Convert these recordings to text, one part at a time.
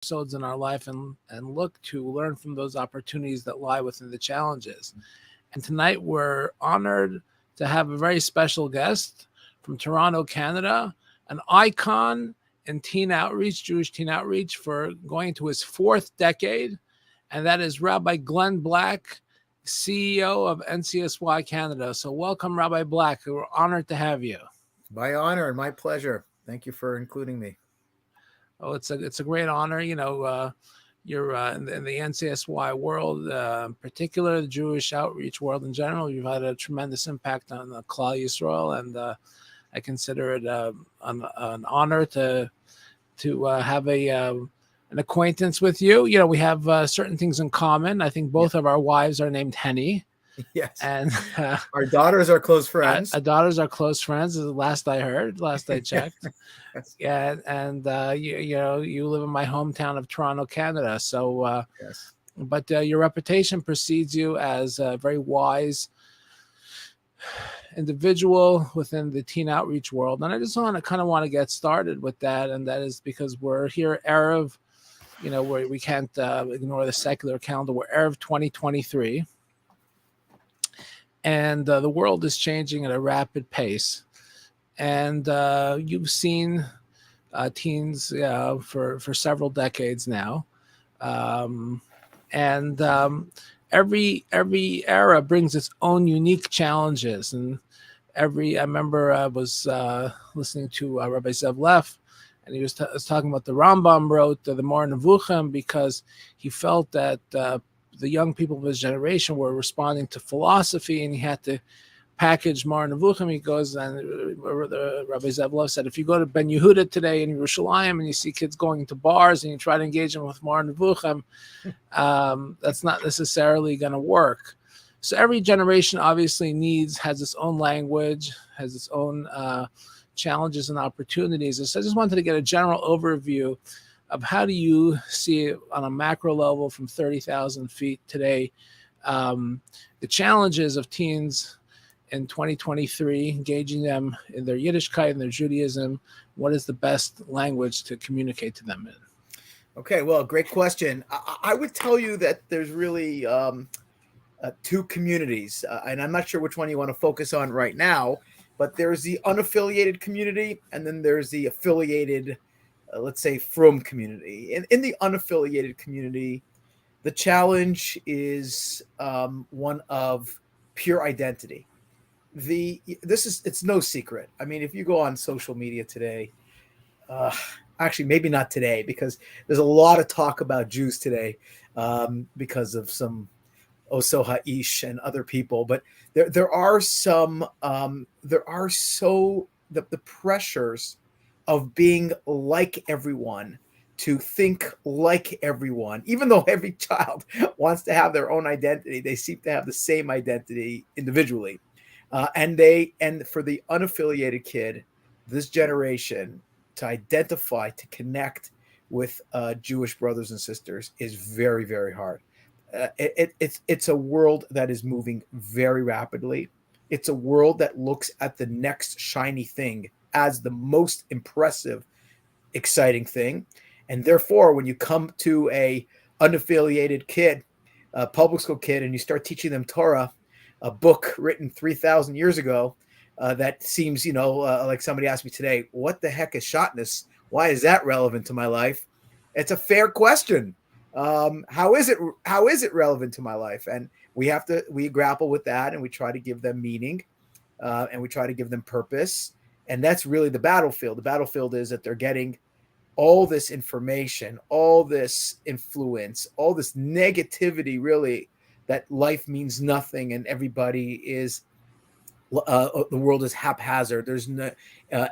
episodes in our life and look to learn from those opportunities that lie within the challenges. And tonight we're honored to have a very special guest from Toronto, Canada, an icon in teen outreach, Jewish teen outreach, for going into his fourth decade. And that is Rabbi Glenn Black, CEO of NCSY Canada. So welcome, Rabbi Black. We're honored to have you. My honor and my pleasure. Thank you for including me. Oh, it's a great honor. You're in the NCSY world, in particular the Jewish outreach world in general. You've had a tremendous impact on the Klal Yisrael, and I consider it an honor to have an acquaintance with you. You know, we have certain things in common. I think both of our wives are named Henny. Yes. And our daughters are close friends. Our daughters are close friends, last I heard, last I checked. Yes. Yeah, and you live in my hometown of Toronto, Canada. So, yes. But your reputation precedes you as a very wise individual within the teen outreach world. And I just want to get started with that, and that is because we're here Erev, where we can't ignore the secular calendar. We're Erev 2023. And the world is changing at a rapid pace. And you've seen teens for several decades now. Every era brings its own unique challenges. And I remember I was listening to Rabbi Zev Leff, and he was talking about the Rambam wrote the Mor Nevuchim because he felt that the young people of his generation were responding to philosophy, and he had to package Mor Nevuchim. He goes, and Rabbi Zev Leff said, if you go to Ben Yehuda today in Yerushalayim and you see kids going to bars and you try to engage them with Mor Nevuchim, that's not necessarily going to work. So every generation obviously has its own language, has its own challenges and opportunities. So I just wanted to get a general overview of how do you see it on a macro level from 30,000 feet today, the challenges of teens in 2023, engaging them in their Yiddishkeit and their Judaism. What is the best language to communicate to them in? Okay, well, great question. I would tell you that there's really two communities, and I'm not sure which one you want to focus on right now, but there's the unaffiliated community, and then there's the affiliated let's say, frum community. In the unaffiliated community, the challenge is one of pure identity. It's no secret. I mean, if you go on social media today, actually, maybe not today, because there's a lot of talk about Jews today because of some Oso Ha'ish and other people. But there are the pressures of being like everyone, to think like everyone. Even though every child wants to have their own identity, they seem to have the same identity individually. And for the unaffiliated kid, this generation, to identify, to connect with Jewish brothers and sisters is very, very hard. It's a world that is moving very rapidly. It's a world that looks at the next shiny thing as the most impressive, exciting thing. And therefore, when you come to a unaffiliated kid, a public school kid, and you start teaching them Torah, a book written 3,000 years ago, that seems, like somebody asked me today, what the heck is shotness? Why is that relevant to my life? It's a fair question. How is it relevant to my life? And we grapple with that, and we try to give them meaning, and we try to give them purpose. And that's really the battlefield. The battlefield is that they're getting all this information, all this influence, all this negativity, really, that life means nothing and everybody is, the world is haphazard. There's no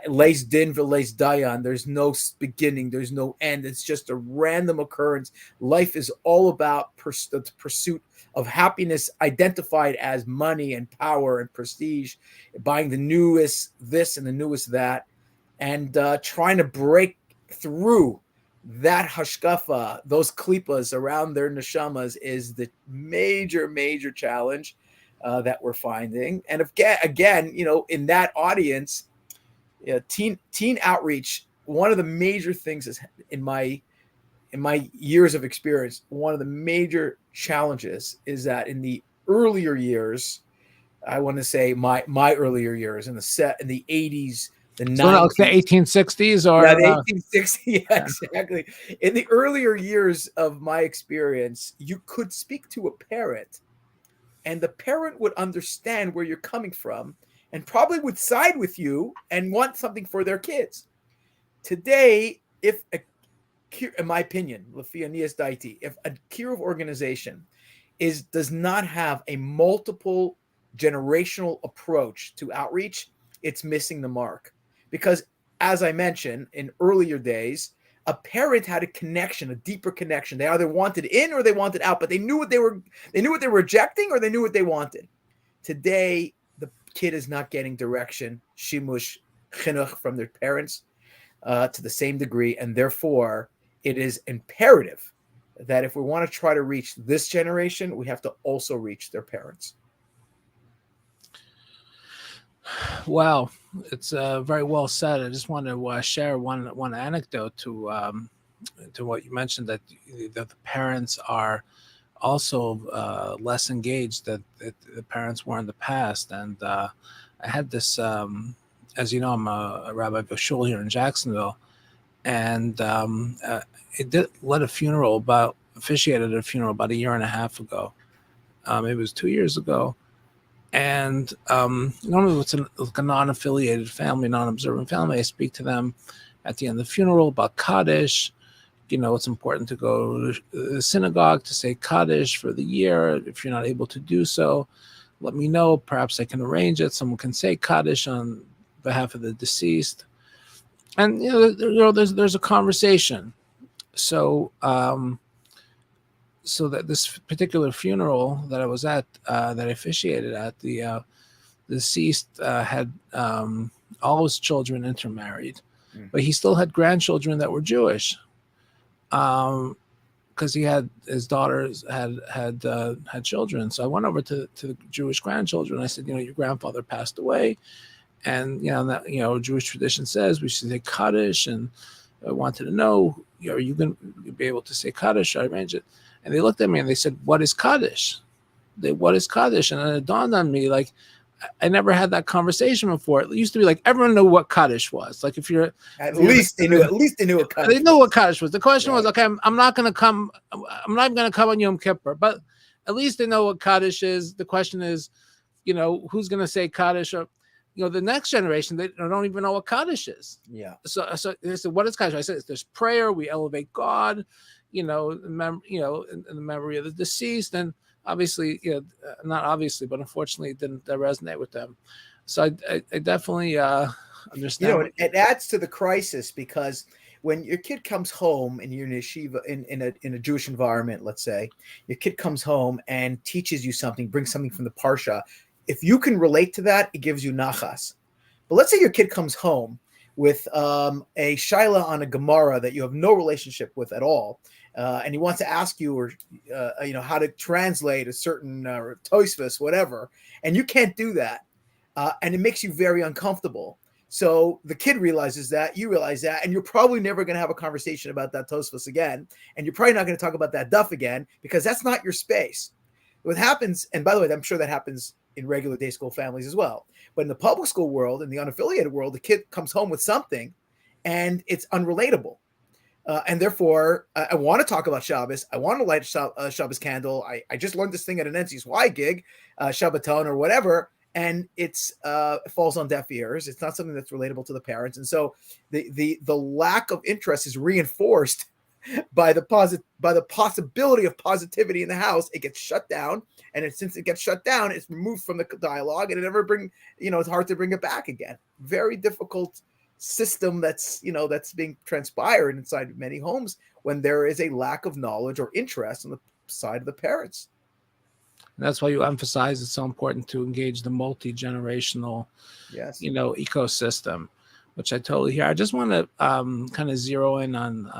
leis din v'leis dayan. There's no beginning. There's no end. It's just a random occurrence. Life is all about the pursuit of happiness, identified as money and power and prestige, buying the newest this and the newest that, and trying to break through that hashkafa, those klipas around their neshamas, is the major challenge that we're finding. And again, in that audience, teen outreach, one of the major things is in my in my years of experience, one of the major challenges is that in the earlier years, I want to say my earlier years in the 80s, the So like the 90s. 1860s Yeah, or the 1860. Yeah, exactly. In the earlier years of my experience, you could speak to a parent, and the parent would understand where you're coming from and probably would side with you and want something for their kids. Today, if a in my opinion, if a Kirov organization does not have a multiple generational approach to outreach, it's missing the mark. Because as I mentioned in earlier days, a parent had a connection, a deeper connection. They either wanted in or they wanted out, but they knew what they were rejecting, or they knew what they wanted. Today, the kid is not getting direction, shimush, chinuch from their parents to the same degree, and therefore it is imperative that if we want to try to reach this generation, we have to also reach their parents. Wow, it's very well said. I just want to share one anecdote to what you mentioned, that the parents are also less engaged that the parents were in the past. And I had this, as you know, I'm a rabbi of a shul here in Jacksonville, and it did led a funeral officiated a funeral about a year and a half ago. It was 2 years ago. And normally it's like a non-affiliated family, non-observant family. I speak to them at the end of the funeral about Kaddish. It's important to go to the synagogue to say Kaddish for the year. If you're not able to do so, let me know. Perhaps I can arrange it. Someone can say Kaddish on behalf of the deceased. And, there's a conversation. So, so that this particular funeral that I was at, that I officiated at, the deceased had all his children intermarried, but he still had grandchildren that were Jewish, because he had his daughters had children. So I went over to the Jewish grandchildren. I said, your grandfather passed away, and that Jewish tradition says we should say Kaddish, and I wanted to know, are you going to be able to say Kaddish? I arrange it. And they looked at me and they said, what is Kaddish? What is Kaddish? And it dawned on me, like, I never had that conversation before. It used to be like everyone knew what Kaddish was. Like if you're at least they knew what Kaddish they knew what Kaddish was. The question was, okay, I'm not going to come on Yom Kippur, but at least they know what Kaddish is. The question is, who's going to say Kaddish? Or the next generation, they don't even know what Kaddish is. Yeah. So they said, what is Kaddish? I said, there's prayer. We elevate God, in the memory of the deceased. And obviously, not obviously, but unfortunately, it didn't resonate with them. So I definitely understand. It adds to the crisis, because when your kid comes home and you're in a yeshiva, in a Jewish environment, let's say, your kid comes home and teaches you something, brings something from the parsha. If you can relate to that, it gives you nachas. But let's say your kid comes home with a shaila on a Gemara that you have no relationship with at all, and he wants to ask you, or how to translate a certain Tosfos, whatever, and you can't do that, and it makes you very uncomfortable. So the kid realizes that, you realize that, and you're probably never going to have a conversation about that Tosfos again, and you're probably not going to talk about that duff again, because that's not your space. What happens, and by the way, I'm sure that happens in regular day school families as well, but in the public school world, in the unaffiliated world, the kid comes home with something and it's unrelatable. And therefore, I want to talk about Shabbos. I want to light a Shabbos candle. I just learned this thing at an NCSY gig, Shabbaton or whatever, and it falls on deaf ears. It's not something that's relatable to the parents. And so the lack of interest is reinforced by the possibility of positivity in the house. It gets shut down, and since it gets shut down, it's removed from the dialogue, and it's hard to bring it back again. Very difficult system that's being transpired inside many homes when there is a lack of knowledge or interest on the side of the parents. And that's why you emphasize it's so important to engage the multi-generational ecosystem, which I totally hear. I just want to kind of zero in on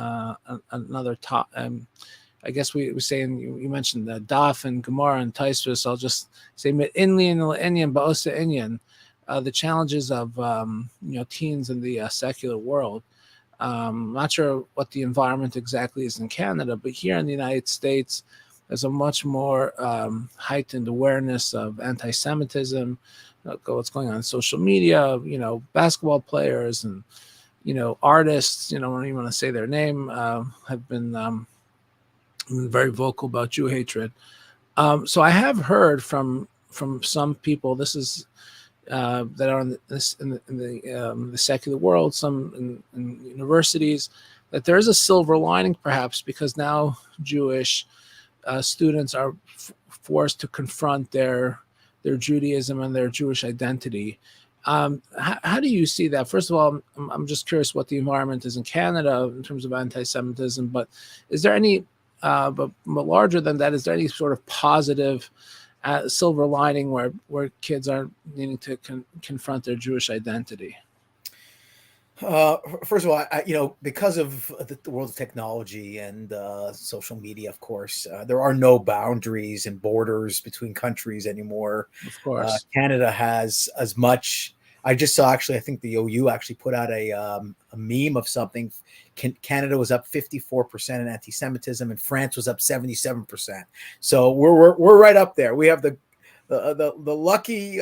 another top. I guess we were saying, you mentioned the Daf and Gemara and Tosfos. I'll just say Inyan Ba'osa Inyan, the challenges of teens in the secular world. Not sure what the environment exactly is in Canada, but here in the United States, there's a much more heightened awareness of anti-Semitism, what's going on in social media, basketball players and, artists, I don't even want to say their name, have been very vocal about Jew hatred. So I have heard from some people, this is that are in the secular world, some in universities, that there is a silver lining, perhaps, because now Jewish students are forced to confront their Judaism and their Jewish identity. How do you see that? First of all, I'm just curious what the environment is in Canada in terms of anti-Semitism, but is there any, but larger than that, is there any sort of positive silver lining where kids aren't needing to confront their Jewish identity? First of all, because of the world of technology and social media, of course, there are no boundaries and borders between countries anymore. Of course. Canada has as much. I just saw, actually, I think the OU actually put out a meme of something. Canada was up 54% in anti-Semitism, and France was up 77%. So we're right up there. We have the lucky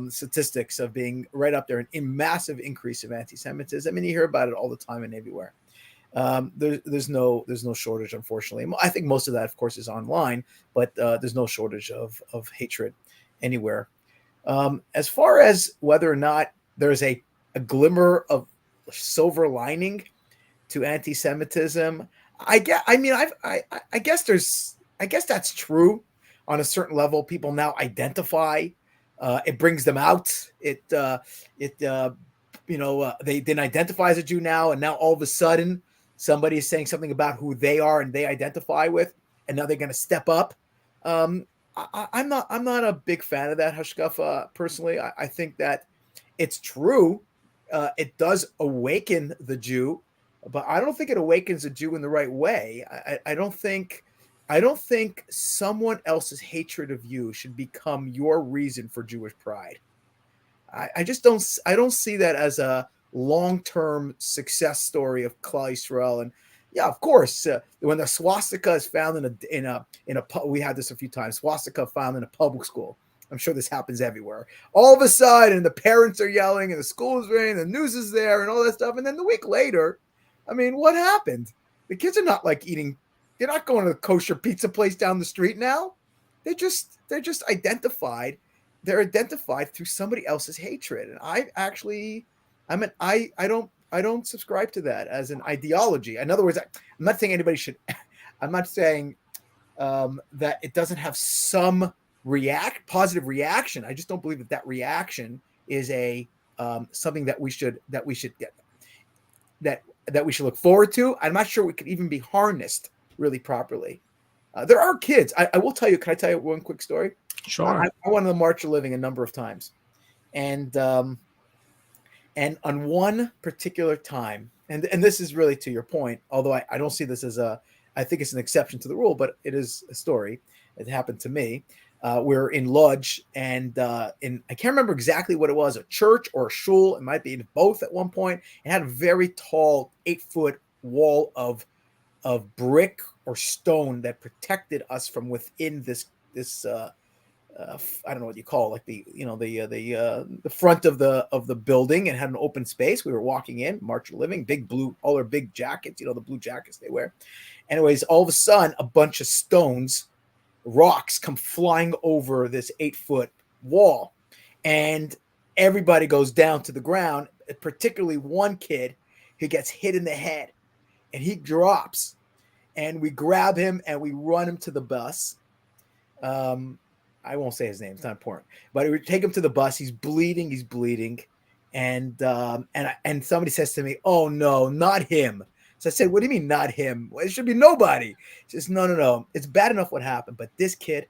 statistics of being right up there, and a massive increase of anti-Semitism. I mean, you hear about it all the time and everywhere. There's no shortage, unfortunately. I think most of that, of course, is online, but there's no shortage of hatred anywhere. As far as whether or not there's a glimmer of silver lining to anti-Semitism, I guess that's true on a certain level. People now identify. It brings them out. They didn't identify as a Jew now, and now all of a sudden somebody is saying something about who they are and they identify with, and now they're going to step up. I'm not a big fan of that hashkafa personally. I think that it's true. It does awaken the Jew, but I don't think it awakens the Jew in the right way. I don't think someone else's hatred of you should become your reason for Jewish pride. I just don't see that as a long-term success story of Klal Yisrael. And yeah, of course, when the swastika is found in a we had this a few times, swastika found in a public school. I'm sure this happens everywhere. All of a sudden, the parents are yelling, and the school is ringing, the news is there, and all that stuff. And then the week later, I mean, what happened? The kids are not like eating. They're not going to the kosher pizza place down the street now. They're just identified. They're identified through somebody else's hatred. And I don't subscribe to that as an ideology. In other words, I'm not saying anybody should. I'm not saying that it doesn't have some positive reaction. I just don't believe that reaction is a something that we should get that we should look forward to. I'm not sure we could even be harnessed really properly. There are kids. I will tell you. Can I tell you one quick story? Sure. I went on the March of Living a number of times, and on one particular time, and this is really to your point, although I don't see this as I think it's an exception to the rule, but it is a story. It happened to me. We're in Lodge, and I can't remember exactly what it was, a church or a shul. It might be both at one point. It had a very tall 8-foot wall of brick or stone that protected us from within this I don't know what you call it, like the front of the building. It had an open space. We were walking in, March of Living, big blue, all their big jackets, the blue jackets they wear. Anyways, all of a sudden, a bunch of stones, rocks come flying over this 8-foot wall, and everybody goes down to the ground, particularly one kid who gets hit in the head, and he drops, and we grab him and we run him to the bus. I won't say his name, it's not important, but we take him to the bus. He's bleeding, and somebody says to me, "Oh no, not him." So I said, "What do you mean not him? Well, it should be nobody." He says, No. It's bad enough what happened, but this kid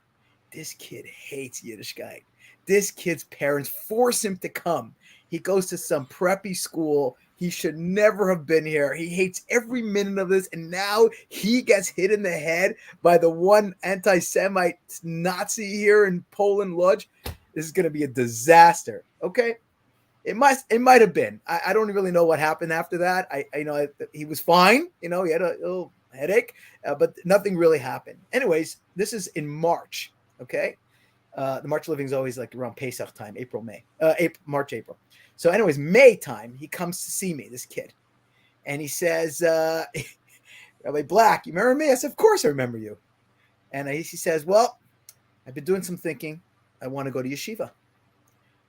hates Yiddishkeit. This kid's parents force him to come. He goes to some preppy school. He should never have been here. He hates every minute of this, and now he gets hit in the head by the one anti-Semite Nazi here in Poland, Lodz. This is going to be a disaster. Okay, It might have been. I don't really know what happened after that. He was fine. He had a little headache, but nothing really happened. Anyways, this is in March. Okay. The March living is always like around Pesach time, March, April. So anyways, May time, he comes to see me, this kid. And he says, Rabbi Black, you remember me? I said, of course I remember you. And he says, well, I've been doing some thinking. I want to go to yeshiva.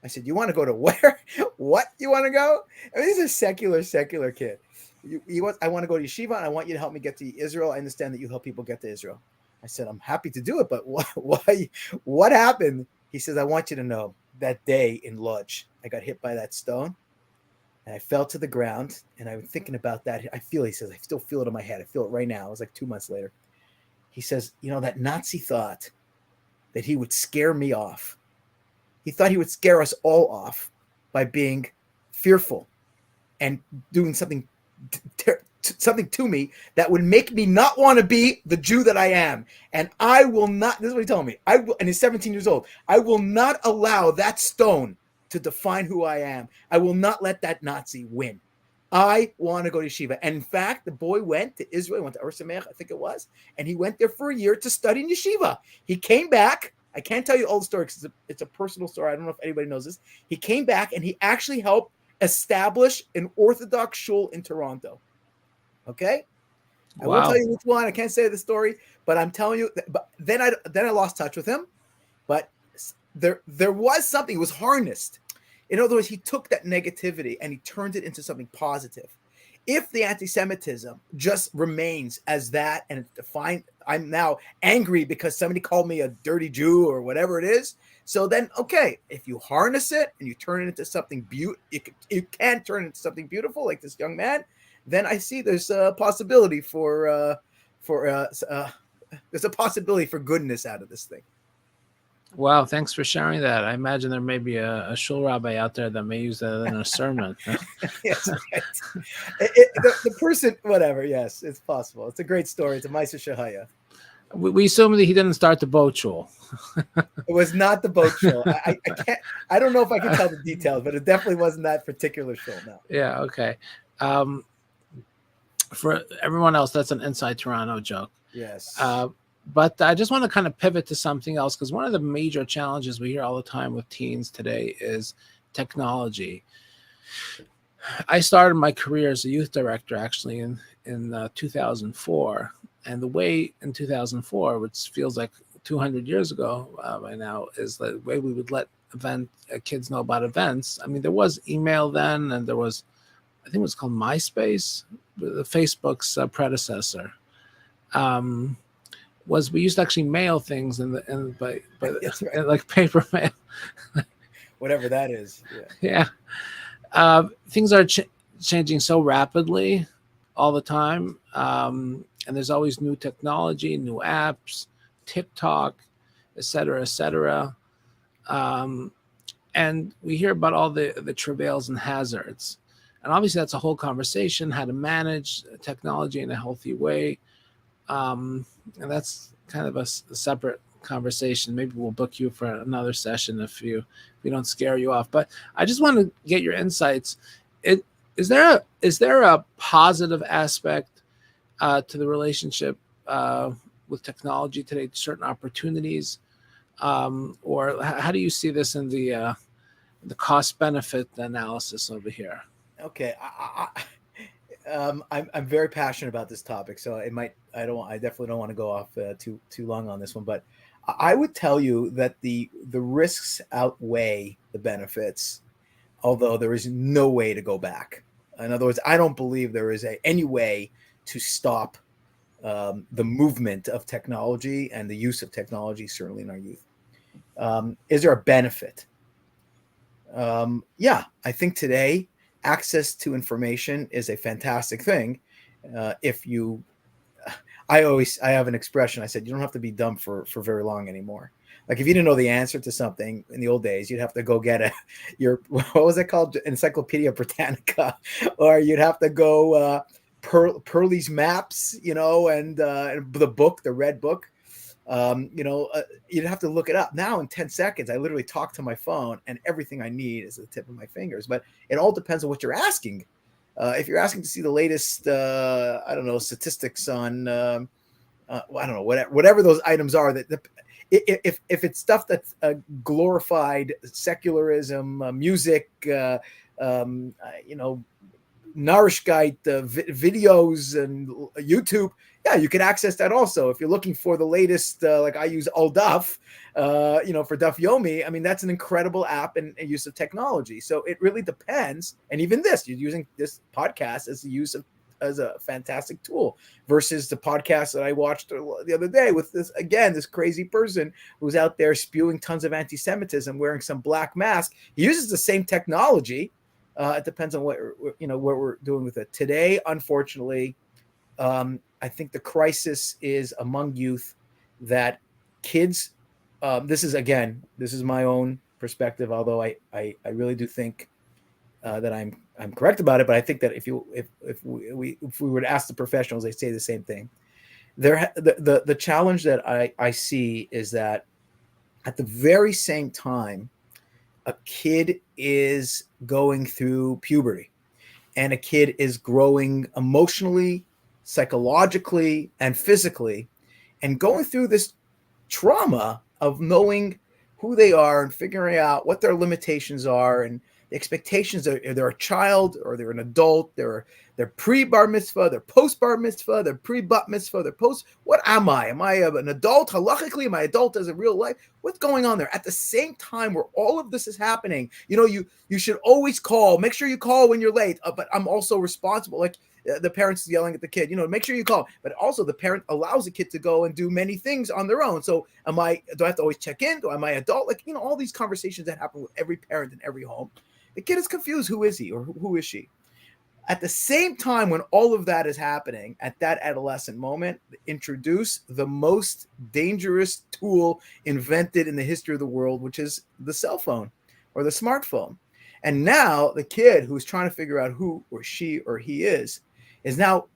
I said, you want to go to where? What you want to go? I mean, he's a secular kid. I want to go to yeshiva, and I want you to help me get to Israel. I understand that you help people get to Israel. I said, I'm happy to do it, but why? What happened? He says, I want you to know that day in Lodz, I got hit by that stone, and I fell to the ground, and I was thinking about that. He says, I still feel it in my head. I feel it right now. It was like 2 months later. He says, that Nazi thought that he would scare me off. He thought he would scare us all off by being fearful and doing something to me that would make me not want to be the Jew that I am. And I will not, this is what he told me, and he's 17 years old, I will not allow that stone to define who I am. I will not let that Nazi win. I want to go to yeshiva. And in fact, the boy went to Israel, went to Ur Sameach, I think it was, and he went there for a year to study in yeshiva. He came back. I can't tell you all the story because it's a personal story. I don't know if anybody knows this. He came back and he actually helped establish an Orthodox shul in Toronto. Okay? I won't tell you which one. I can't say the story, but I'm telling you. But then I lost touch with him. But there was something. It was harnessed. In other words, he took that negativity and he turned it into something positive. If the anti-Semitism just remains as that and it's defined, I'm now angry because somebody called me a dirty Jew or whatever it is. So then, okay, if you harness it and you turn it into something beautiful, you can turn it into something beautiful, like this young man. Then I see there's a possibility there's a possibility for goodness out of this thing. Wow, thanks for sharing that. I imagine there may be a shul rabbi out there that may use that in a sermon. Yes, right. The person, whatever, yes, it's possible. It's a great story. It's a Ma'aser Shehaya. We assume that he didn't start the boat shul. It was not the boat shul. I don't know if I can tell the details, but it definitely wasn't that particular shul. No. Yeah, okay. For everyone else, that's an Inside Toronto joke. Yes. But I just want to kind of pivot to something else, because one of the major challenges we hear all the time with teens today is technology. I started my career as a youth director actually in 2004. And the way in 2004, which feels like 200 years ago by now, is the way we would let kids know about events. I mean, there was email then, and there was, I think it was called MySpace, the Facebook's predecessor. Was we used to actually mail things by That's right. like paper mail, whatever that is. Yeah. Things are changing so rapidly all the time, and there's always new technology, new apps, TikTok, et cetera, and we hear about all the travails and hazards, and obviously that's a whole conversation, how to manage technology in a healthy way. And that's kind of a separate conversation. Maybe we'll book you for another session if we don't scare you off. But I just want to get your insights. Is there a positive aspect to the relationship with technology today, certain opportunities, or how do you see this in the cost benefit analysis over here? Okay. I'm very passionate about this topic, so I definitely don't want to go off too long on this one, but I would tell you that the risks outweigh the benefits, although there is no way to go back. In other words, I don't believe there is any way to stop the movement of technology and the use of technology, certainly in our youth. Is there a benefit? Yeah, I think today access to information is a fantastic thing. I have an expression. I said, you don't have to be dumb for very long anymore. Like if you didn't know the answer to something in the old days, you'd have to go get what was it called? Encyclopedia Britannica, or you'd have to go Pearlie's Maps, and the book, the red book. You'd have to look it up. Now in 10 seconds, I literally talk to my phone and everything I need is at the tip of my fingers. But it all depends on what you're asking. If you're asking to see the latest, I don't know, statistics on, I don't know, whatever those items are, if it's stuff that's glorified secularism, music, Narishkeit, videos and YouTube, yeah, you can access that also. If you're looking for the latest, like I use Duff, for Duff Yomi, I mean, that's an incredible app and use of technology. So it really depends. And even this, you're using this podcast as a fantastic tool versus the podcast that I watched the other day with this crazy person who's out there spewing tons of anti-Semitism, wearing some black mask. He uses the same technology. It depends on what we're doing with it today. Unfortunately, I think the crisis is among youth that kids. This is my own perspective, although I really do think that I'm correct about it. But I think that if we were to ask the professionals, they say the same thing. The challenge that I see is that at the very same time, a kid is going through puberty and a kid is growing emotionally, psychologically, and physically, and going through this trauma of knowing who they are and figuring out what their limitations are and the expectations. They're a child or they're an adult. They're pre-bar mitzvah, they're post-bar mitzvah, they're pre-bat mitzvah, they're post. What am I? Am I an adult? Halachically, am I adult as a real life? What's going on there? At the same time where all of this is happening, you should always call. Make sure you call when you're late. But I'm also responsible. Like the parents yelling at the kid, make sure you call. But also the parent allows the kid to go and do many things on their own. So do I have to always check in? Am I adult? Like, all these conversations that happen with every parent in every home. The kid is confused. Who is he or who is she? At the same time, when all of that is happening at that adolescent moment, introduce the most dangerous tool invented in the history of the world, which is the cell phone or the smartphone. And now the kid who's trying to figure out who or she or he is now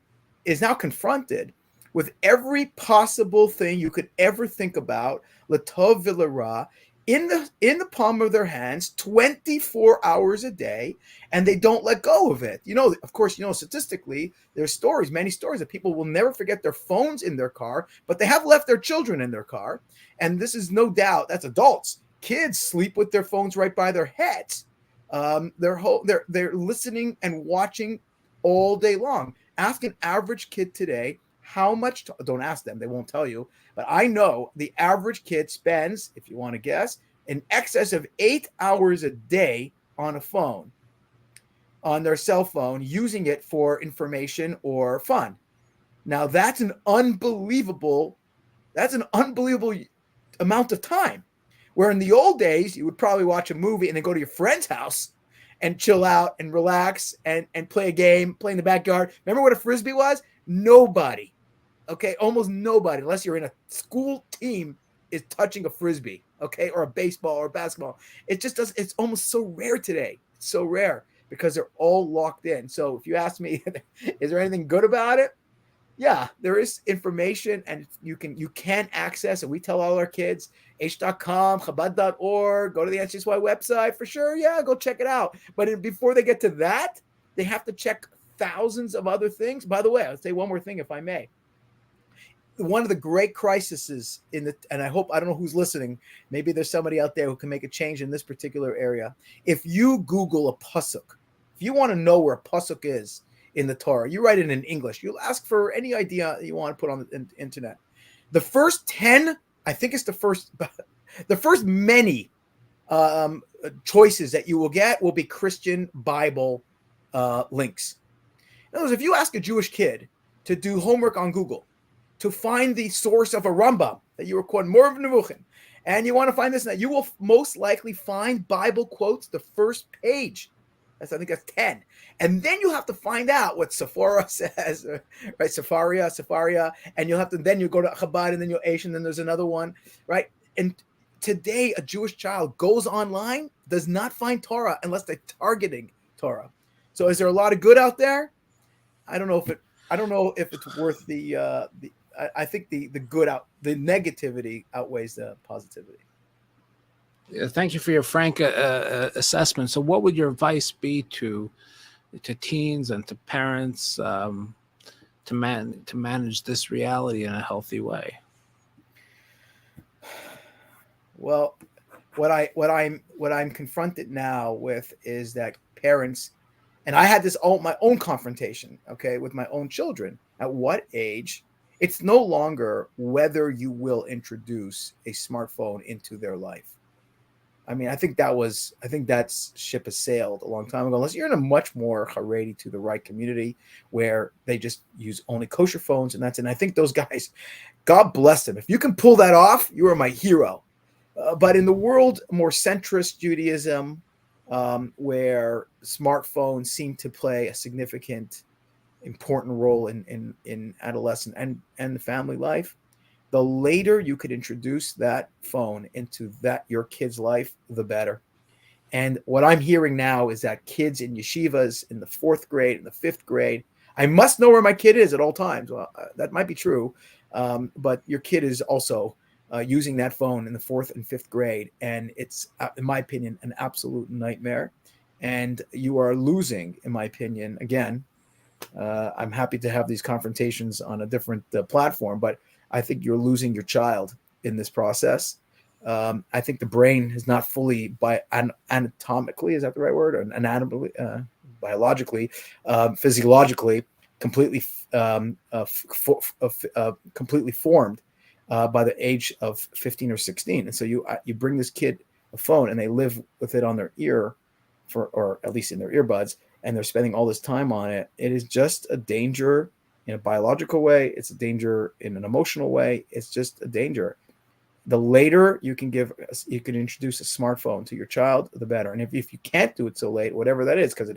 confronted with every possible thing you could ever think about, latov v'lara, in the palm of their hands 24 hours a day, and they don't let go of it. Of course, statistically, there's many stories that people will never forget their phones in their car, but they have left their children in their car. And this is no doubt, that's adults. Kids sleep with their phones right by their heads. They're listening and watching all day long. Ask an average kid today how much, don't ask them, they won't tell you, but I know the average kid spends, if you want to guess, in excess of 8 hours a day on a phone, on their cell phone, using it for information or fun. Now that's an unbelievable amount of time. Where in the old days, you would probably watch a movie and then go to your friend's house and chill out and relax and play a game, play in the backyard. Remember what a Frisbee was? Nobody. Okay, almost nobody, unless you're in a school team, is touching a Frisbee, okay, or a baseball or basketball. It just does. It's almost so rare today. It's so rare because they're all locked in. So if you ask me, is there anything good about it? Yeah, there is information, and you can access, and we tell all our kids, h.com, chabad.org, go to the NCSY website for sure. Yeah, go check it out. But before they get to that, they have to check thousands of other things. By the way, I'll say one more thing, if I may. One of the great crises and I don't know who's listening. Maybe there's somebody out there who can make a change in this particular area. If you Google a pasuk, if you want to know where a pasuk is in the Torah, you write it in English. You'll ask for any idea you want to put on the internet. The first 10, I think it's the first many choices that you will get will be Christian Bible links. In other words, if you ask a Jewish kid to do homework on Google, to find the source of a Rambam that you were quoting, more of Nevuchim, and you want to find this and that, you will most likely find Bible quotes the first page. I think that's 10. And then you have to find out what Sephora says, right? Sepharia, and then you go to Chabad, and then you'll Aish, and then there's another one, right? And today, a Jewish child goes online, does not find Torah unless they're targeting Torah. So is there a lot of good out there? I don't know if it's worth the I think the negativity outweighs the positivity. Thank you for your frank assessment. So, what would your advice be to teens and to parents to manage this reality in a healthy way? Well, what I'm confronted now with is that parents, and I had my own confrontation, okay, with my own children. At what age? It's no longer whether you will introduce a smartphone into their life. I mean, I think that's ship has sailed a long time ago. Unless you're in a much more Haredi to the right community where they just use only kosher phones and that's it. And I think those guys, God bless them. If you can pull that off, you are my hero. But in the world, more centrist Judaism, where smartphones seem to play a significant, important role in adolescent and the family life, the later you could introduce that phone into your kid's life, the better. And what I'm hearing now is that kids in yeshivas in the 4th grade and the 5th grade, I must know where my kid is at all times. Well, that might be true, but your kid is also using that phone in the 4th and 5th grade, and it's, in my opinion, an absolute nightmare. And you are losing, in my opinion. Again, I'm happy to have these confrontations on a different platform, but I think you're losing your child in this process. I think the brain is not fully anatomically, is that the right word? Or anatomically, biologically, physiologically, completely completely formed by the age of 15 or 16. And so you bring this kid a phone and they live with it on their ear, or at least in their earbuds, and they're spending all this time on it. It is just a danger in a biological way. It's a danger in an emotional way. It's just a danger. The later you can introduce a smartphone to your child, the better. And if you can't do it so late, whatever that is, because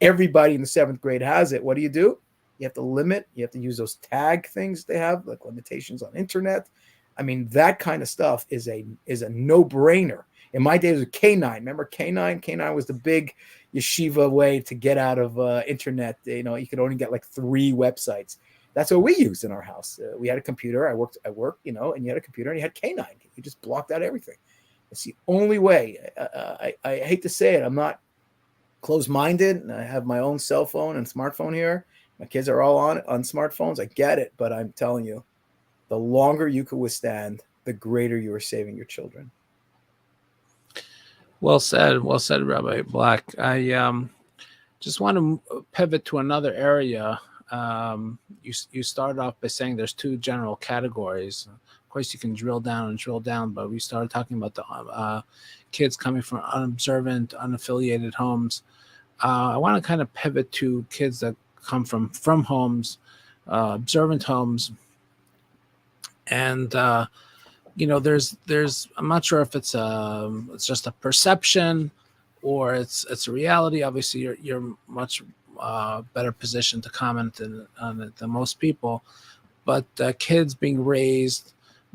everybody in the 7th grade has it, what do? You have to limit. You have to use those tag things they have, like limitations on internet. I mean, that kind of stuff is a no-brainer. In my days with K9, remember K9? K9 was the big yeshiva way to get out of internet. You could only get like 3 websites. That's what we used in our house. We had a computer. I worked, and you had a computer and you had K9. You just blocked out everything. It's the only way. I hate to say it. I'm not closed-minded, and I have my own cell phone and smartphone here. My kids are all on smartphones. I get it, but I'm telling you, the longer you could withstand, the greater you are saving your children. Well said, Rabbi Black. I just want to pivot to another area. You started off by saying there's 2 general categories. Of course, you can drill down, but we started talking about the kids coming from unobservant, unaffiliated homes. I want to kind of pivot to kids that come from homes, observant homes, and there's I'm not sure if it's just a perception or it's a reality. Obviously, you're much better positioned to comment on it than most people, but kids being raised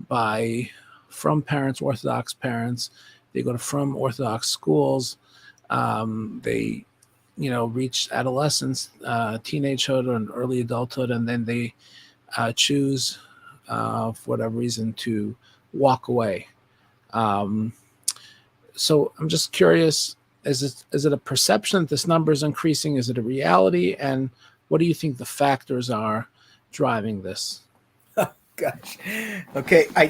from parents, Orthodox parents, they go to from Orthodox schools, they reach adolescence, teenagehood, and early adulthood, and then they choose for whatever reason to walk away. So I'm just curious, is it a perception that this number is increasing? Is it a reality? And what do you think the factors are driving this? Gosh. Okay. I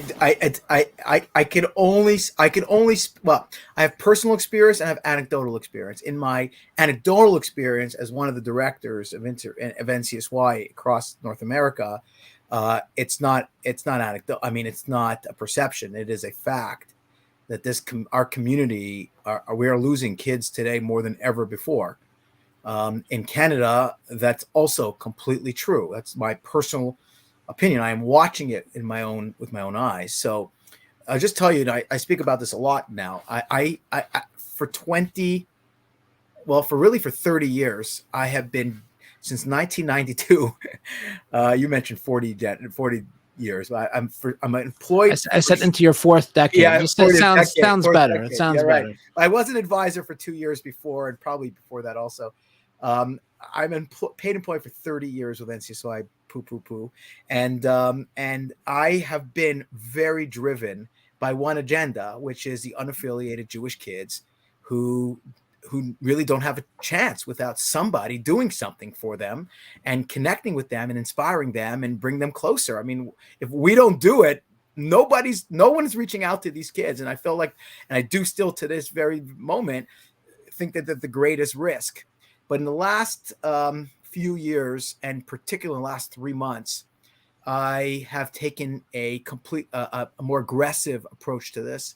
can only, well, I have personal experience and I have anecdotal experience. In my anecdotal experience as one of the directors of NCSY across North America, it's not anecdotal. I mean, it's not a perception. It is a fact that our community, we are losing kids today more than ever before. In Canada, that's also completely true. That's my personal opinion. I am watching it with my own eyes. So I'll just tell you, I speak about this a lot now. I for 30 years, I have been, since 1992. You mentioned 40 years. I'm employed. I said into your 4th decade. Yeah, it sounds better. Decade. It sounds right. better. I was an advisor for 2 years before, and probably before that also. I'm paid employed for 30 years with NCSY, poo. And I have been very driven by one agenda, which is the unaffiliated Jewish kids who really don't have a chance without somebody doing something for them and connecting with them and inspiring them and bring them closer. I mean, if we don't do it, no one's reaching out to these kids. And I feel like, and I do still to this very moment, think that the greatest risk. But in the last few years, and particularly in the last 3 months, I have taken a more aggressive approach to this.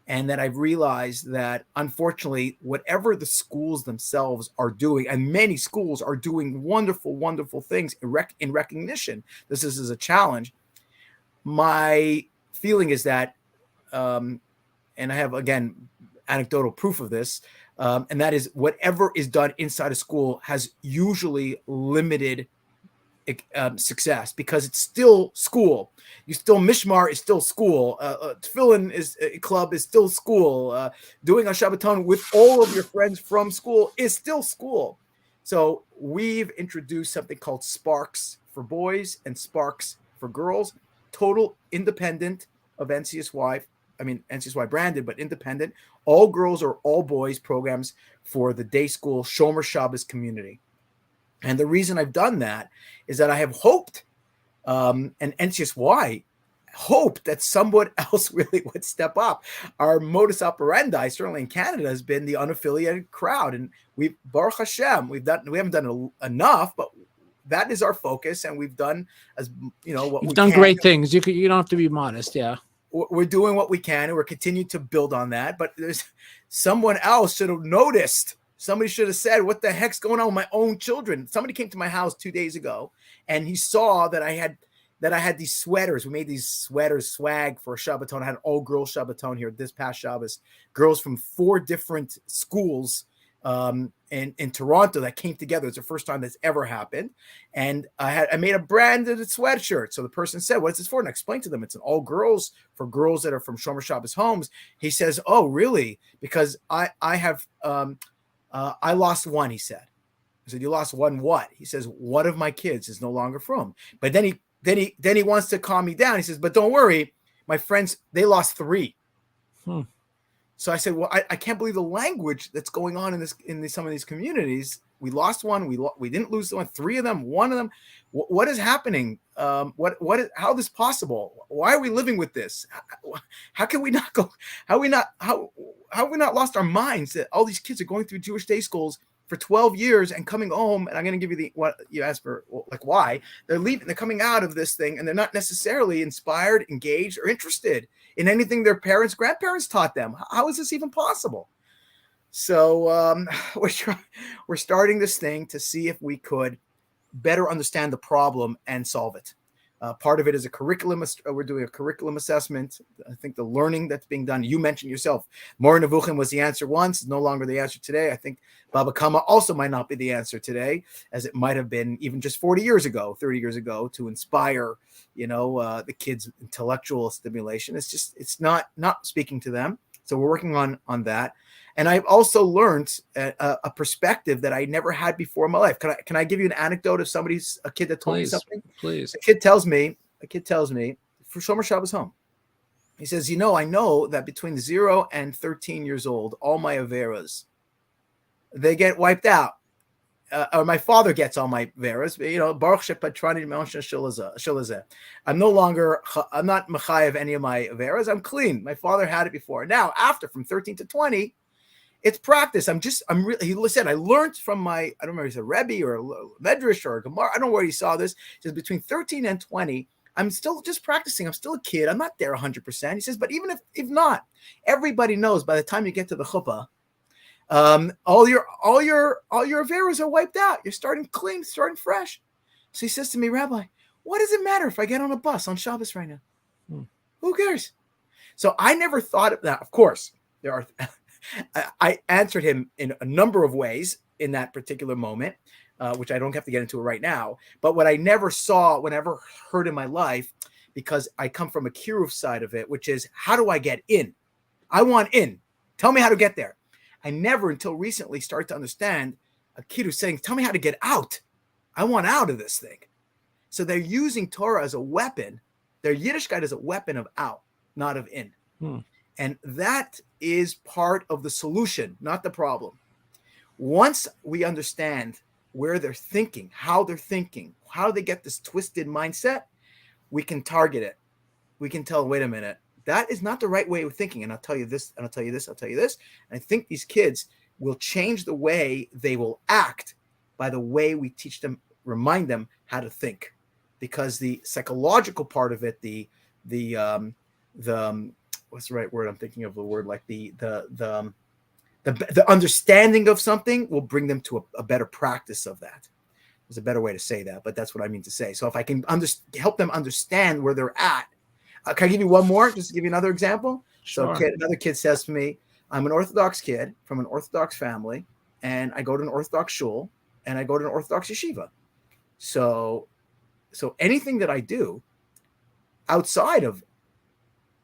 And that I've realized that, unfortunately, whatever the schools themselves are doing, and many schools are doing wonderful, wonderful things in recognition, this is a challenge. My feeling is that, and I have, again, anecdotal proof of this, and that is whatever is done inside a school has usually limited success, because it's still school. You still, Mishmar is still school. Tefillin club is still school. Doing a Shabbaton with all of your friends from school is still school. So we've introduced something called Sparks for boys and Sparks for girls, total independent of NCSY. I mean, NCSY branded, but independent. All girls or all boys programs for the day school Shomer Shabbos community. And the reason I've done that is that I have hoped, and NCSY hoped, that someone else really would step up. Our modus operandi, certainly in Canada, has been the unaffiliated crowd. And we've, Baruch Hashem, we haven't done enough, but that is our focus. And we've done, as you know, what You've we done can. great things. You don't have to be modest. Yeah. We're doing what we can, and we're continuing to build on that. But there's someone else should have noticed. Somebody should have said, what the heck's going on with my own children? Somebody came to my house 2 days ago, and he saw that I had these sweaters. We made these sweaters swag for a Shabbaton. I had an all-girls Shabbaton here this past Shabbos. Girls from 4 different schools in Toronto that came together. It's the first time that's ever happened. And I made a branded sweatshirt. So the person said, "What's this for?" And I explained to them, it's an all-girls for girls that are from Shomer Shabbos homes. He says, "Oh, really? Because I have I lost one," he said. I said, "You lost one what?" He says, "One of my kids is no longer from." But then he wants to calm me down. He says, "But don't worry, my friends, they lost 3." So I said, "Well, I can't believe the language that's going on in some of these communities. We lost one. We didn't lose the one. 3 of them. One of them. What is happening? How is this possible? Why are we living with this? How can we not go? How have we not lost our minds that all these kids are going through Jewish day schools for 12 years and coming home?" And I'm going to give you what you asked for, like why they're leaving. They're coming out of this thing, and they're not necessarily inspired, engaged, or interested in anything their parents, grandparents taught them. How is this even possible? So we're starting this thing to see if we could better understand the problem and solve it. Part of it is a curriculum. We're doing a curriculum assessment. I think the learning that's being done. You mentioned yourself, Mor Nevuchim was the answer once, no longer the answer today. I think Baba Kama also might not be the answer today, as it might have been even just 40 years ago, 30 years ago, to inspire, the kids' intellectual stimulation. It's not speaking to them. So we're working on that. And I've also learned a perspective that I never had before in my life. Can I give you an anecdote of a kid that told me something? Please. A kid tells me for Shomer Shabbos home. He says, I know that between 0 and 13 years old, all my averas, they get wiped out. Or my father gets all my averas. Baruch shepatrani me'onsha shilazeh. I'm not mechayev any of my averas. I'm clean. My father had it before. Now, from 13 to 20, it's practice. He said, I learned from I don't remember, he said Rabbi or Medrash or Gemara. I don't know where he saw this. He says, between 13 and 20, I'm still just practicing. I'm still a kid. I'm not there 100%. He says, but even if not, everybody knows by the time you get to the chuppah, all your averas are wiped out. You're starting clean, starting fresh. So he says to me, Rabbi, what does it matter if I get on a bus on Shabbos right now? Who cares? So I never thought of that. Of course, there are... I answered him in a number of ways in that particular moment, which I don't have to get into right now. But what I never heard in my life, because I come from a kiruv side of it, which is, how do I get in? I want in. Tell me how to get there. I never until recently started to understand a kid who's saying, tell me how to get out. I want out of this thing. So they're using Torah as a weapon, their Yiddishkeit as a weapon of out, not of in. And that is part of the solution, not the problem. Once we understand where they're thinking, how they get this twisted mindset, we can target it. We can tell, wait a minute, that is not the right way of thinking. And I'll tell you this, and I'll tell you this, I'll tell you this. And I think these kids will change the way they will act by the way we teach them, remind them how to think. Because the psychological part of it, the what's the right word? I'm thinking of the word, like the understanding of something will bring them to a better practice of that. There's a better way to say that, but that's what I mean to say. So if I can help them understand where they're at. Can I give you one more? Just to give you another example. Sure. So another kid says to me, I'm an Orthodox kid from an Orthodox family, and I go to an Orthodox shul, and I go to an Orthodox yeshiva. So anything that I do outside of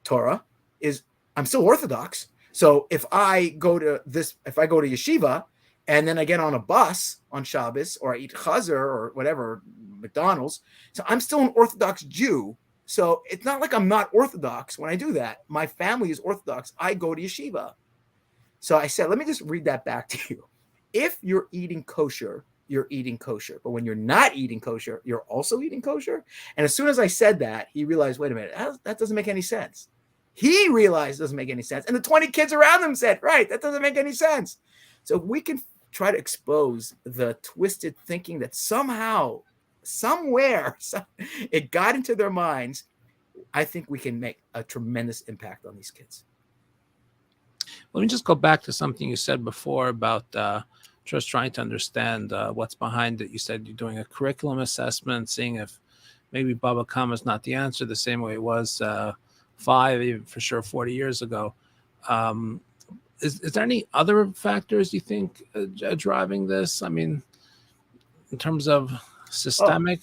Torah is, I'm still Orthodox. So if I go to yeshiva and then I get on a bus on Shabbos, or I eat chazer or whatever, McDonald's, so I'm still an Orthodox Jew. So it's not like I'm not Orthodox when I do that. My family is Orthodox. I go to yeshiva. So I said, let me just read that back to you. If you're eating kosher, you're eating kosher. But when you're not eating kosher, you're also eating kosher. And as soon as I said that, he realized, wait a minute, that doesn't make any sense. He realized it doesn't make any sense. And the 20 kids around him said, right, that doesn't make any sense. So if we can try to expose the twisted thinking that somehow, somewhere, it got into their minds, I think we can make a tremendous impact on these kids. Let me just go back to something you said before about just trying to understand what's behind it. You said you're doing a curriculum assessment, seeing if maybe Baba Kama is not the answer, the same way it was 5, even for sure 40 years ago. Is there any other factors you think driving this? I mean, in terms of systemic?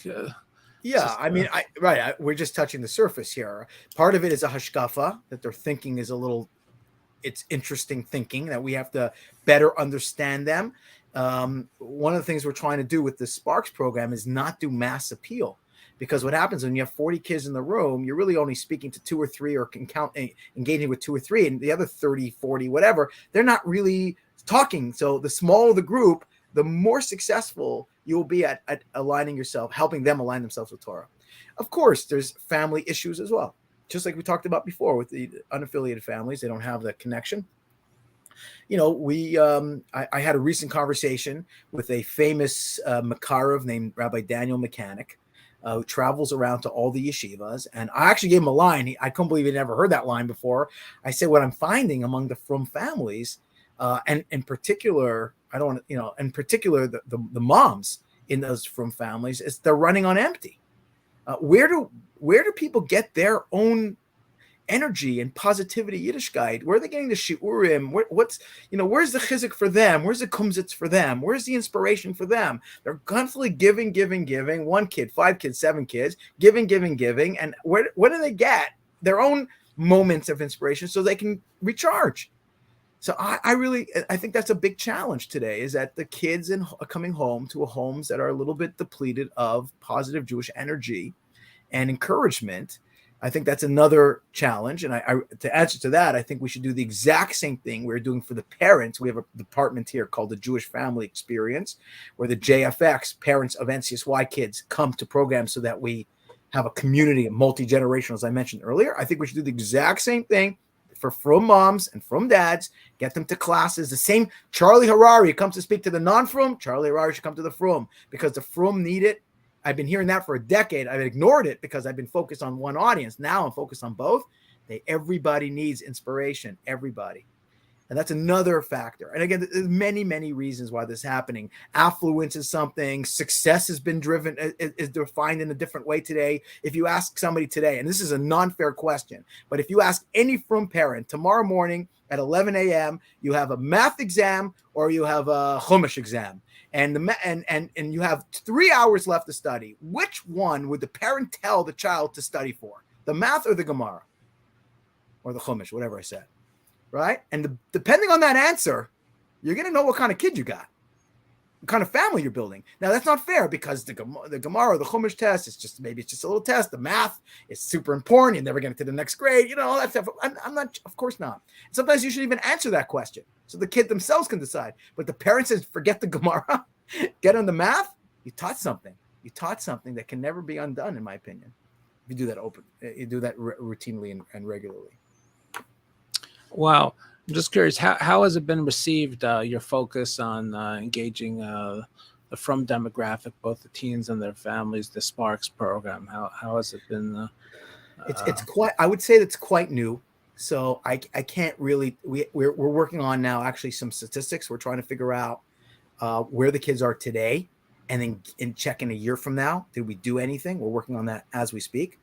We're just touching the surface here. Part of it is a hashkafa, that their thinking is it's interesting thinking, that we have to better understand them. One of the things we're trying to do with the Sparks program is not do mass appeal. Because what happens when you have 40 kids in the room, you're really only speaking to 2 or 3 or engaging with 2 or 3, and the other 30, 40, whatever, they're not really talking. So the smaller the group, the more successful you'll be at aligning yourself, helping them align themselves with Torah. Of course, there's family issues as well. Just like we talked about before with the unaffiliated families, they don't have the connection. You know, I had a recent conversation with a famous Makarev named Rabbi Daniel Mechanic, who travels around to all the yeshivas. And I actually gave him a line. I couldn't believe he'd never heard that line before. I said, what I'm finding among the frum families, and in particular, the moms in those frum families, is they're running on empty. Where do people get their own energy and positivity, Yiddishkeit? Where are they getting the shiurim? Where's the chizik for them? Where's the kumzitz for them? Where's the inspiration for them? They're constantly giving. 1 kid, 5 kids, 7 kids, giving. And where do they get their own moments of inspiration so they can recharge? So I think that's a big challenge today, is that the kids are coming home to homes that are a little bit depleted of positive Jewish energy and encouragement. I think that's another challenge. And to answer to that, I think we should do the exact same thing we're doing for the parents. We have a department here called the Jewish Family Experience, where the JFX, parents of NCSY kids, come to programs so that we have a community of multi-generational, as I mentioned earlier. I think we should do the exact same thing for frum moms and frum dads, get them to classes. The same Charlie Harari comes to speak to the non-frum, Charlie Harari should come to the frum, because the frum need it. I've been hearing that for a decade. I've ignored it because I've been focused on one audience. Now I'm focused on both. Everybody needs inspiration, everybody. And that's another factor. And again, there's many, many reasons why this is happening. Affluence is something. Success has been is defined in a different way today. If you ask somebody today, and this is a non-fair question, but if you ask any frum parent tomorrow morning at 11 a.m., you have a math exam or you have a Chumash exam, and you have 3 hours left to study, which one would the parent tell the child to study for? The math or the Gemara? Or the Chumash, whatever I said. Right? And depending on that answer, you're going to know what kind of kid you got. kind of family you're building. Now that's not fair because the Gemara, the Chumash test, it's just a little test. The math is super important. You're never going to the next grade, all that stuff. I'm not, of course not. Sometimes you should even answer that question so the kid themselves can decide. But the parents says, forget the Gemara, get on the math. You taught something. You taught something that can never be undone, in my opinion. If you do that you do that routinely and regularly. Wow. I'm just curious, how has it been received, your focus on engaging the From demographic, both the teens and their families, the Sparks program? How has it been? It's quite, I would say that's quite new. So I can't really, we're working on now actually some statistics. We're trying to figure out where the kids are today, and then check in a year from now. Did we do anything? We're working on that as we speak.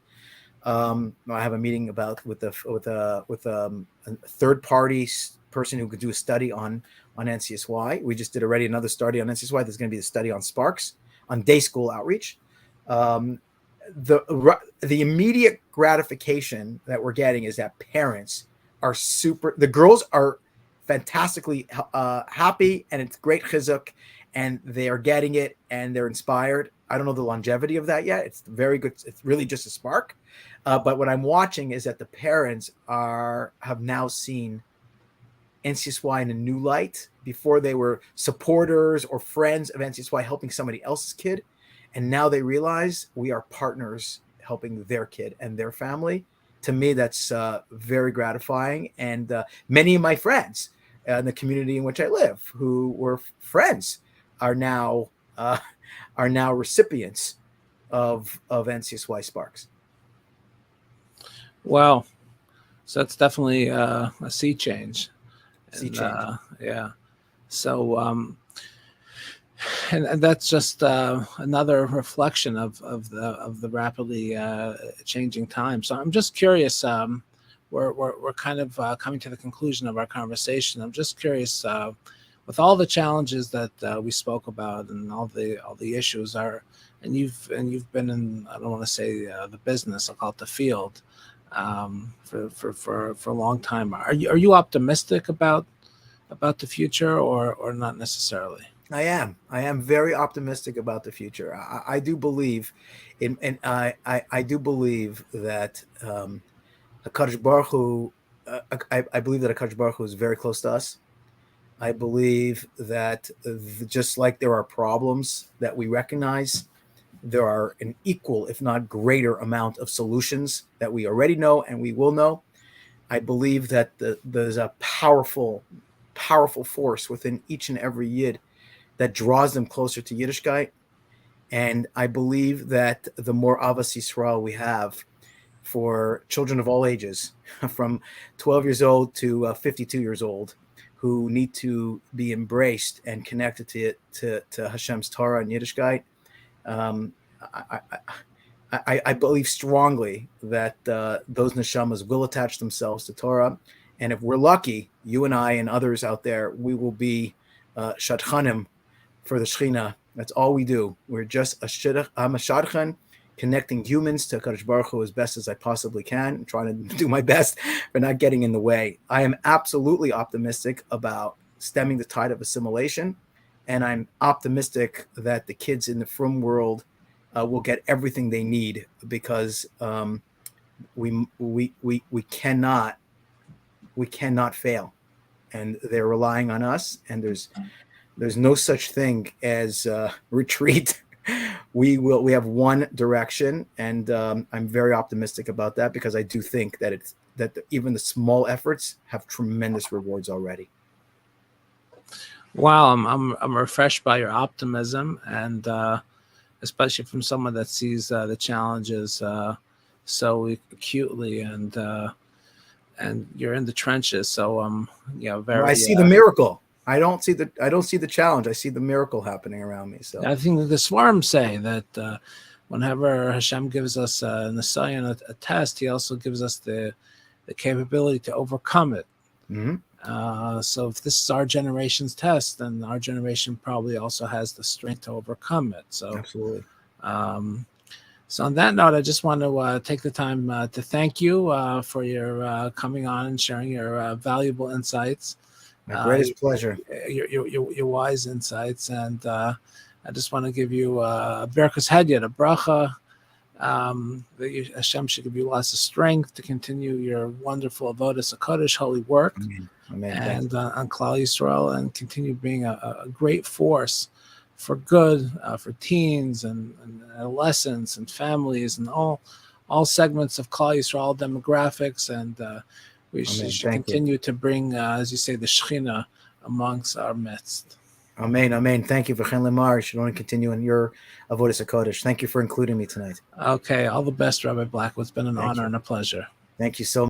I have a meeting with a third party person who could do a study on NCSY. We just did already another study on NCSY. There's going to be a study on Sparks, on day school outreach. The immediate gratification that we're getting is that parents are the girls are fantastically happy, and it's great chizuk, and they are getting it, and they're inspired. I don't know the longevity of that yet. It's very good. It's really just a spark. But what I'm watching is that the parents have now seen NCSY in a new light. Before they were supporters or friends of NCSY helping somebody else's kid. And now they realize we are partners helping their kid and their family. To me, that's very gratifying. And many of my friends in the community in which I live, who were friends, are now recipients of NCSY Sparks. Wow. So that's definitely a sea change. Yeah. So, and that's just another reflection of the rapidly changing time. So I'm just curious. We're kind of coming to the conclusion of our conversation. I'm just curious, with all the challenges that we spoke about and all the issues and you've been in, I don't want to say the business, I'll call it the field, for a long time. Are you optimistic about the future, or not necessarily? I am very optimistic about the future. I do believe I do believe that HaKadosh Baruch Hu, I believe that HaKadosh Baruch Hu is very close to us. I believe that just like there are problems that we recognize, there are an equal, if not greater, amount of solutions that we already know and we will know. I believe that there's a powerful force within each and every Yid that draws them closer to Yiddishkeit. And I believe that the more Avas Yisrael we have for children of all ages, from 12 years old to 52 years old, who need to be embraced and connected to Hashem's Torah and Yiddishkeit, I believe strongly that those neshamas will attach themselves to Torah. And if we're lucky, you and I and others out there, we will be shadchanim for the Shechina. That's all we do. We're just I'm a shadchan, connecting humans to HaKadosh Baruch Hu as best as I possibly can, trying to do my best for not getting in the way. I am absolutely optimistic about stemming the tide of assimilation, and I'm optimistic that the kids in the frum world will get everything they need, because we cannot fail, and they're relying on us. And there's no such thing as retreat. We have one direction, and I'm very optimistic about that, because I do think that even the small efforts have tremendous rewards already. Wow, I'm refreshed by your optimism, and especially from someone that sees the challenges so acutely, and you're in the trenches. So very. I see the miracle. I don't see the challenge. I see the miracle happening around me. So I think the Swarm say that whenever Hashem gives us an assignment, a test, He also gives us the capability to overcome it. Mm-hmm. So if this is our generation's test, then our generation probably also has the strength to overcome it. So absolutely. So on that note, I just want to take the time to thank you for your coming on and sharing your valuable insights. My greatest pleasure. Your wise insights, and I just want to give you a Berkas Hedyot, a bracha. That Hashem should give you lots of strength to continue your wonderful avodas hakodesh, holy work, Amen. Amen. and on Klal Yisrael, and continue being a great force for good for teens and adolescents and families and all segments of Klal Yisrael demographics, and we should continue to bring, as you say, the Shechina amongst our midst. Amen. Amen. Thank you for Chen Limar. You should only continue in your avodas hakodesh. Thank you for including me tonight. Okay, all the best, Rabbi Black. It's been an honor and a pleasure. Thank you so much.